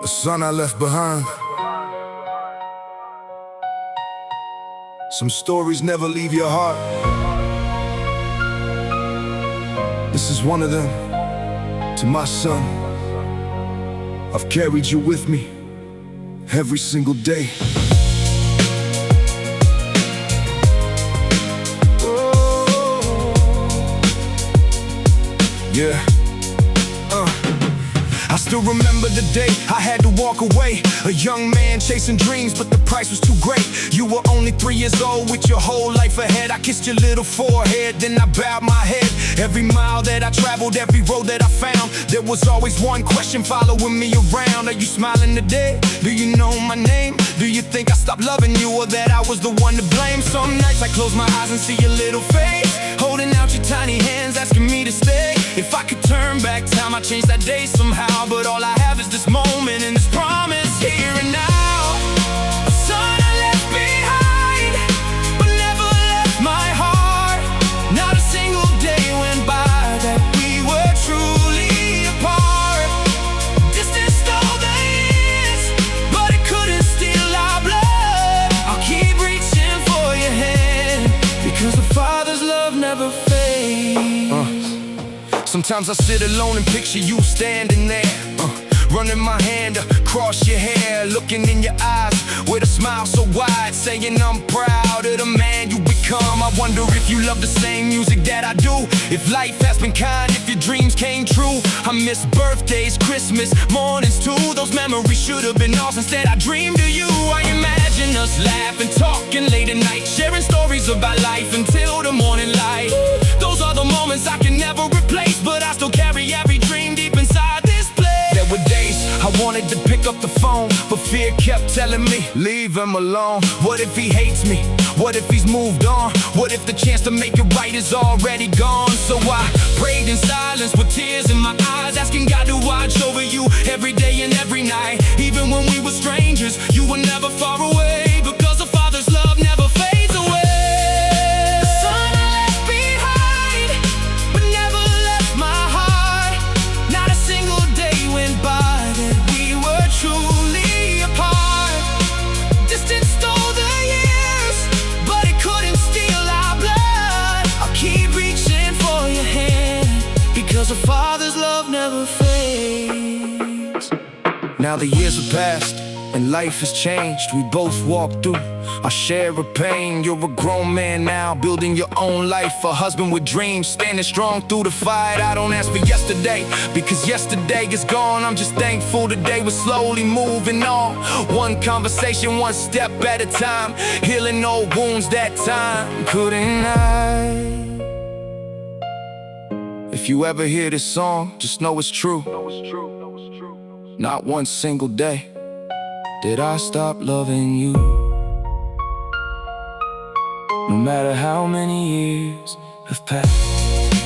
the son I left behind. Some stories never leave your heart. This is one of them. To my son, I've carried you with me every single day. Yeah. I still remember the day I had to walk away. A young man chasing dreams, but the price was too great. You were only 3 years old with your whole life ahead. I kissed your little forehead, then I bowed my head. Every mile that I traveled, every road that I found, there was always one question following me around. Are you smiling today? Do you know my name? Do you think I stopped loving you, or that I was the one to blame? Some nights I close my eyes and see your little face, holding out your tiny hands, asking me to stay. If I could turn back time, I'd change that day somehow. But all I have is this moment and this promise here and now. A son I left behind, but never left my heart. Not a single day went by that we were truly apart. Distance stole the years, but it couldn't steal our blood. I'll keep reaching for your hand, because the Father's love never fades. Sometimes I sit alone and picture you standing there, running my hand across your hair, looking in your eyes with a smile so wide, saying I'm proud of the man you become. I wonder if you love the same music that I do, if life has been kind, if your dreams came true. I miss birthdays, Christmas, mornings too. Those memories should have been ours, instead I dreamed of you. I imagine us laughing, talking late at night, sharing stories about life until the morning light. Those are the moments I can never replace, but I still carry every dream deep inside this place. There were days I wanted to pick up the phone, but fear kept telling me, leave him alone. What if he hates me? What if he's moved on? What if the chance to make it right is already gone? So I prayed in silence with tears in my eyes, asking God to watch over you every day and every night. Even when we were strangers, you were never far away, because the Father's love never fades away. The Father's love never fades. Now the years have passed and life has changed. We both walked through our share of pain. You're a grown man now, building your own life, a husband with dreams, standing strong through the fight. I don't ask for yesterday, because yesterday is gone. I'm just thankful today we're slowly moving on, one conversation, one step at a time, healing old wounds that time couldn't hide. If you ever hear this song, just know it's true. Not one single day did I stop loving you. No matter how many years have passed.